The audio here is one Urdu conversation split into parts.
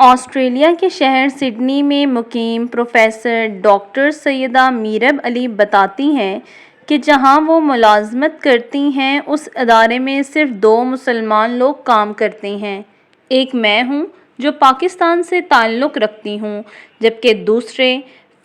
آسٹریلیا کے شہر سڈنی میں مقیم پروفیسر ڈاکٹر سیدہ میرب علی بتاتی ہیں کہ جہاں وہ ملازمت کرتی ہیں اس ادارے میں صرف 2 مسلمان لوگ کام کرتے ہیں۔ ایک میں ہوں جو پاکستان سے تعلق رکھتی ہوں، جبکہ دوسرے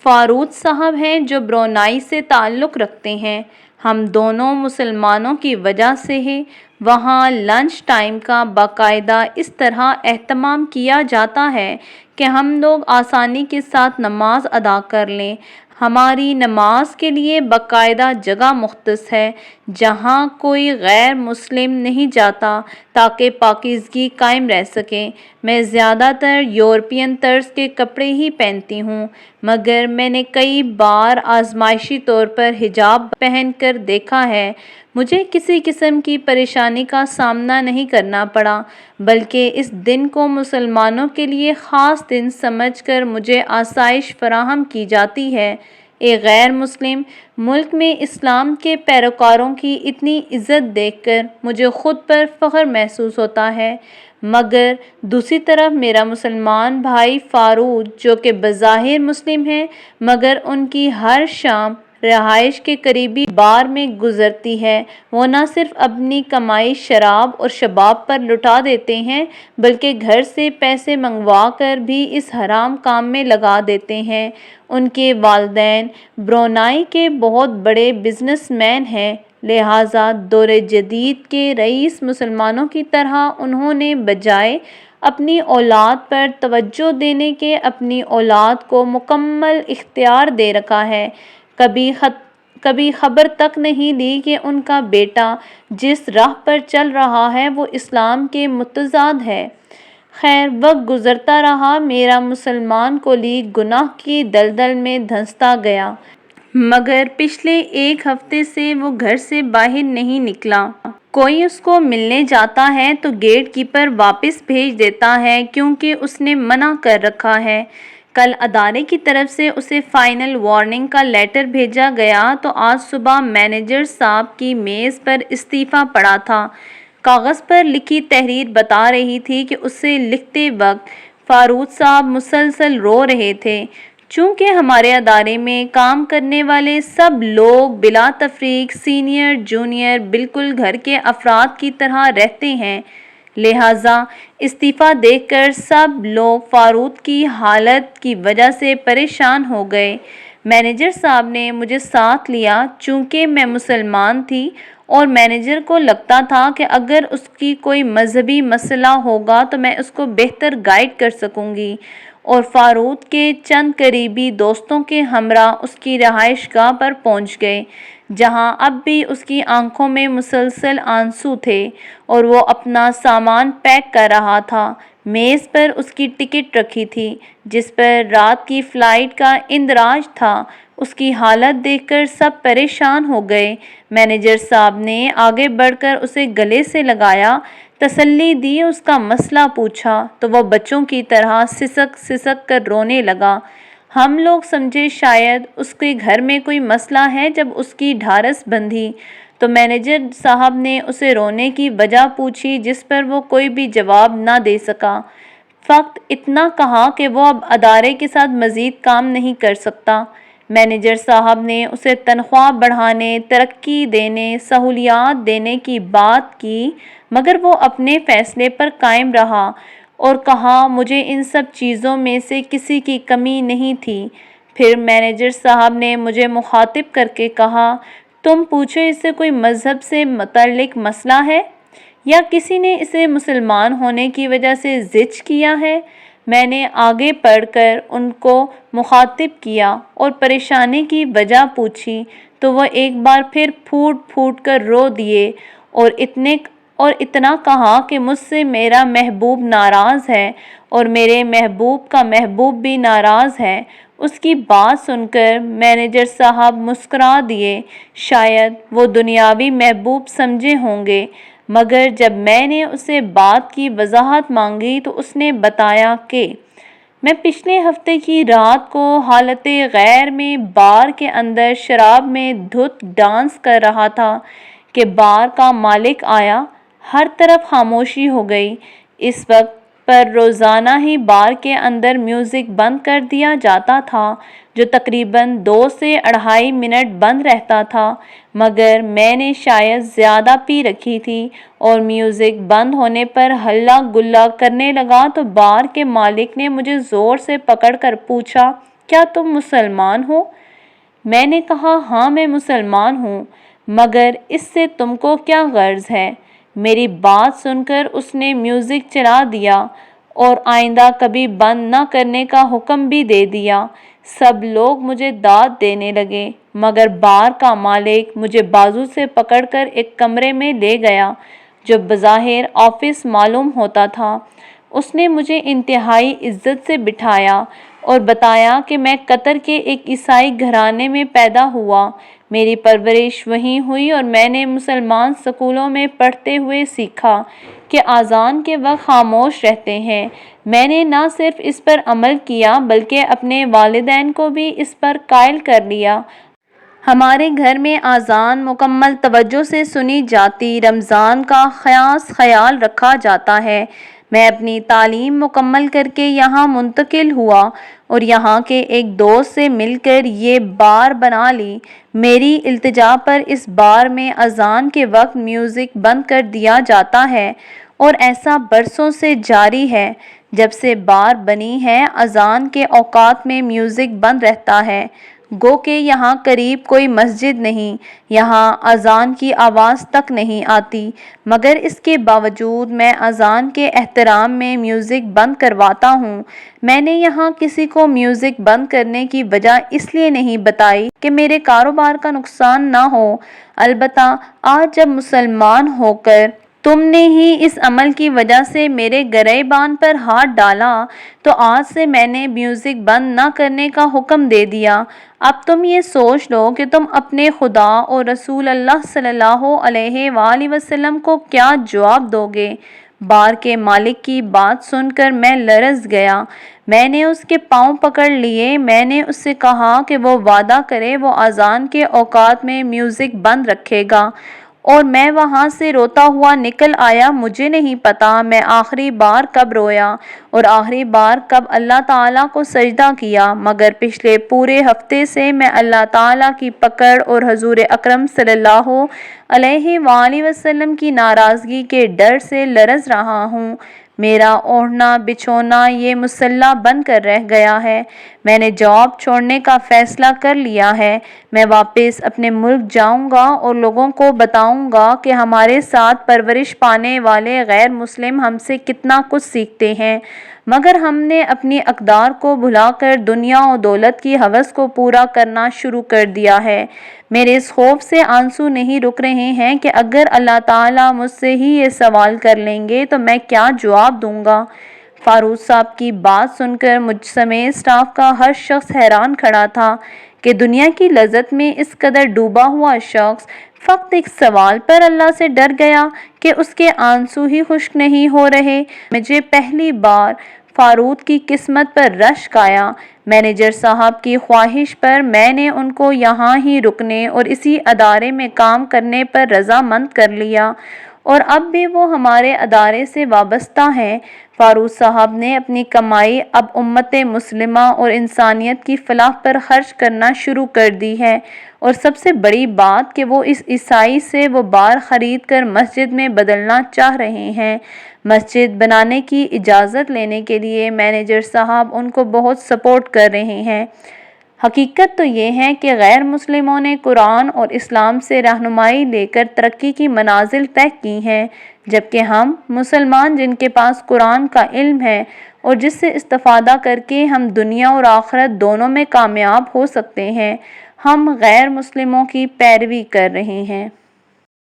فارود صاحب ہیں جو برونائی سے تعلق رکھتے ہیں۔ ہم دونوں مسلمانوں کی وجہ سے ہی وہاں لنچ ٹائم کا باقاعدہ اس طرح اہتمام کیا جاتا ہے کہ ہم لوگ آسانی کے ساتھ نماز ادا کر لیں۔ ہماری نماز کے لیے باقاعدہ جگہ مختص ہے جہاں کوئی غیر مسلم نہیں جاتا تاکہ پاکیزگی قائم رہ سکے۔ میں زیادہ تر یورپین طرز کے کپڑے ہی پہنتی ہوں، مگر میں نے کئی بار آزمائشی طور پر حجاب پہن کر دیکھا ہے۔ مجھے کسی قسم کی پریشانی کا سامنا نہیں کرنا پڑا، بلکہ اس دن کو مسلمانوں کے لیے خاص دن سمجھ کر مجھے آسائش فراہم کی جاتی ہے۔ ایک غیر مسلم ملک میں اسلام کے پیروکاروں کی اتنی عزت دیکھ کر مجھے خود پر فخر محسوس ہوتا ہے، مگر دوسری طرف میرا مسلمان بھائی فارود، جو کہ بظاہر مسلم ہے مگر ان کی ہر شام رہائش کے قریبی بار میں گزرتی ہے، وہ نہ صرف اپنی کمائی شراب اور شباب پر لٹا دیتے ہیں بلکہ گھر سے پیسے منگوا کر بھی اس حرام کام میں لگا دیتے ہیں۔ ان کے والدین برونائی کے بہت بڑے بزنس مین ہیں، لہٰذا دور جدید کے رئیس مسلمانوں کی طرح انہوں نے بجائے اپنی اولاد پر توجہ دینے کے اپنی اولاد کو مکمل اختیار دے رکھا ہے۔ کبھی خبر تک نہیں لی کہ ان کا بیٹا جس راہ پر چل رہا ہے وہ اسلام کے متضاد ہے۔ خیر، وقت گزرتا رہا، میرا مسلمان کولیگ گناہ کی دلدل میں دھنستا گیا، مگر پچھلے 1 ہفتے سے وہ گھر سے باہر نہیں نکلا۔ کوئی اس کو ملنے جاتا ہے تو گیٹ کیپر واپس بھیج دیتا ہے کیونکہ اس نے منع کر رکھا ہے۔ کل ادارے کی طرف سے اسے فائنل وارننگ کا لیٹر بھیجا گیا تو آج صبح مینیجر صاحب کی میز پر استعفیٰ پڑا تھا۔ کاغذ پر لکھی تحریر بتا رہی تھی کہ اسے لکھتے وقت فارود صاحب مسلسل رو رہے تھے۔ چونکہ ہمارے ادارے میں کام کرنے والے سب لوگ بلا تفریق سینئر جونیئر بالکل گھر کے افراد کی طرح رہتے ہیں، لہٰذا استعفیٰ دیکھ کر سب لوگ فارود کی حالت کی وجہ سے پریشان ہو گئے۔ مینیجر صاحب نے مجھے ساتھ لیا چونکہ میں مسلمان تھی اور مینیجر کو لگتا تھا کہ اگر اس کی کوئی مذہبی مسئلہ ہوگا تو میں اس کو بہتر گائیڈ کر سکوں گی، اور فارود کے چند قریبی دوستوں کے ہمراہ اس کی رہائش گاہ پر پہنچ گئے، جہاں اب بھی اس کی آنکھوں میں مسلسل آنسو تھے اور وہ اپنا سامان پیک کر رہا تھا۔ میز پر اس کی ٹکٹ رکھی تھی جس پر رات کی فلائٹ کا اندراج تھا۔ اس کی حالت دیکھ کر سب پریشان ہو گئے۔ مینیجر صاحب نے آگے بڑھ کر اسے گلے سے لگایا، تسلی دی، اس کا مسئلہ پوچھا تو وہ بچوں کی طرح سسک سسک کر رونے لگا۔ ہم لوگ سمجھے شاید اس کے گھر میں کوئی مسئلہ ہے۔ جب اس کی ڈھارس بندھی تو مینیجر صاحب نے اسے رونے کی وجہ پوچھی، جس پر وہ کوئی بھی جواب نہ دے سکا، فقط اتنا کہا کہ وہ اب ادارے کے ساتھ مزید کام نہیں کر سکتا۔ مینیجر صاحب نے اسے تنخواہ بڑھانے، ترقی دینے، سہولیات دینے کی بات کی، مگر وہ اپنے فیصلے پر قائم رہا اور کہا مجھے ان سب چیزوں میں سے کسی کی کمی نہیں تھی۔ پھر مینیجر صاحب نے مجھے مخاطب کر کے کہا، تم پوچھو اس سے کوئی مذہب سے متعلق مسئلہ ہے یا کسی نے اسے مسلمان ہونے کی وجہ سے زج کیا ہے؟ میں نے آگے بڑھ کر ان کو مخاطب کیا اور پریشانی کی وجہ پوچھی تو وہ ایک بار پھر پھوٹ پھوٹ کر رو دیے اور اتنا کہا کہ مجھ سے میرا محبوب ناراض ہے اور میرے محبوب کا محبوب بھی ناراض ہے۔ اس کی بات سن کر مینیجر صاحب مسکرا دیے، شاید وہ دنیاوی محبوب سمجھے ہوں گے، مگر جب میں نے اسے بات کی وضاحت مانگی تو اس نے بتایا کہ میں پچھلے ہفتے کی رات کو حالت غیر میں بار کے اندر شراب میں دھت ڈانس کر رہا تھا کہ بار کا مالک آیا۔ ہر طرف خاموشی ہو گئی۔ اس وقت پر روزانہ ہی بار کے اندر میوزک بند کر دیا جاتا تھا جو تقریباً 2 سے 2.5 منٹ بند رہتا تھا، مگر میں نے شاید زیادہ پی رکھی تھی اور میوزک بند ہونے پر ہلہ گلا کرنے لگا تو بار کے مالک نے مجھے زور سے پکڑ کر پوچھا، کیا تم مسلمان ہو؟ میں نے کہا، ہاں میں مسلمان ہوں، مگر اس سے تم کو کیا غرض ہے؟ میری بات سن کر اس نے میوزک چلا دیا اور آئندہ کبھی بند نہ کرنے کا حکم بھی دے دیا۔ سب لوگ مجھے داد دینے لگے، مگر بار کا مالک مجھے بازو سے پکڑ کر ایک کمرے میں لے گیا جو بظاہر آفس معلوم ہوتا تھا۔ اس نے مجھے انتہائی عزت سے بٹھایا اور بتایا کہ میں قطر کے ایک عیسائی گھرانے میں پیدا ہوا، میری پرورش وہیں ہوئی اور میں نے مسلمان سکولوں میں پڑھتے ہوئے سیکھا کہ اذان کے وقت خاموش رہتے ہیں۔ میں نے نہ صرف اس پر عمل کیا بلکہ اپنے والدین کو بھی اس پر قائل کر لیا۔ ہمارے گھر میں اذان مکمل توجہ سے سنی جاتی، رمضان کا خاص خیال رکھا جاتا ہے۔ میں اپنی تعلیم مکمل کر کے یہاں منتقل ہوا اور یہاں کے ایک دوست سے مل کر یہ بار بنا لی۔ میری التجا پر اس بار میں اذان کے وقت میوزک بند کر دیا جاتا ہے اور ایسا برسوں سے جاری ہے۔ جب سے بار بنی ہے اذان کے اوقات میں میوزک بند رہتا ہے، گو کہ یہاں قریب کوئی مسجد نہیں، یہاں اذان کی آواز تک نہیں آتی، مگر اس کے باوجود میں اذان کے احترام میں میوزک بند کرواتا ہوں۔ میں نے یہاں کسی کو میوزک بند کرنے کی وجہ اس لیے نہیں بتائی کہ میرے کاروبار کا نقصان نہ ہو، البتہ آج جب مسلمان ہو کر تم نے ہی اس عمل کی وجہ سے میرے گریبان پر ہاتھ ڈالا تو آج سے میں نے میوزک بند نہ کرنے کا حکم دے دیا۔ اب تم یہ سوچ لو کہ تم اپنے خدا اور رسول اللہ صلی اللہ علیہ وآلہ وسلم کو کیا جواب دو گے؟ بار کے مالک کی بات سن کر میں لرز گیا۔ میں نے اس کے پاؤں پکڑ لیے۔ میں نے اس سے کہا کہ وہ وعدہ کرے وہ اذان کے اوقات میں میوزک بند رکھے گا، اور میں وہاں سے روتا ہوا نکل آیا۔ مجھے نہیں پتا میں آخری بار کب رویا اور آخری بار کب اللہ تعالیٰ کو سجدہ کیا، مگر پچھلے پورے ہفتے سے میں اللہ تعالیٰ کی پکڑ اور حضور اکرم صلی اللہ علیہ وآلہ وسلم کی ناراضگی کے ڈر سے لرز رہا ہوں۔ میرا اوڑھنا بچھونا یہ مسلح بن کر رہ گیا ہے۔ میں نے جاب چھوڑنے کا فیصلہ کر لیا ہے۔ میں واپس اپنے ملک جاؤں گا اور لوگوں کو بتاؤں گا کہ ہمارے ساتھ پرورش پانے والے غیر مسلم ہم سے کتنا کچھ سیکھتے ہیں، مگر ہم نے اپنی اقدار کو بھلا کر دنیا و دولت کی ہوس کو پورا کرنا شروع کر دیا ہے۔ میرے اس خوف سے آنسو نہیں رک رہے ہیں کہ اگر اللہ تعالیٰ مجھ سے ہی یہ سوال کر لیں گے تو میں کیا جواب دوں گا۔ فاروق صاحب کی بات سن کر مجھ سمیت اسٹاف کا ہر شخص حیران کھڑا تھا کہ دنیا کی لذت میں اس قدر ڈوبا ہوا شخص فقط ایک سوال پر اللہ سے ڈر گیا کہ اس کے آنسو ہی خشک نہیں ہو رہے۔ مجھے پہلی بار فاروق کی قسمت پر رشک آیا۔ مینیجر صاحب کی خواہش پر میں نے ان کو یہاں ہی رکنے اور اسی ادارے میں کام کرنے پر رضامند کر لیا، اور اب بھی وہ ہمارے ادارے سے وابستہ ہیں۔ فاروق صاحب نے اپنی کمائی اب امت مسلمہ اور انسانیت کی فلاح پر خرچ کرنا شروع کر دی ہے، اور سب سے بڑی بات کہ وہ اس عیسائی سے وہ بار خرید کر مسجد میں بدلنا چاہ رہے ہیں۔ مسجد بنانے کی اجازت لینے کے لیے مینیجر صاحب ان کو بہت سپورٹ کر رہے ہیں۔ حقیقت تو یہ ہے کہ غیر مسلموں نے قرآن اور اسلام سے رہنمائی لے کر ترقی کی منازل طے کی ہیں، جبکہ ہم مسلمان جن کے پاس قرآن کا علم ہے اور جس سے استفادہ کر کے ہم دنیا اور آخرت دونوں میں کامیاب ہو سکتے ہیں، ہم غیر مسلموں کی پیروی کر رہے ہیں۔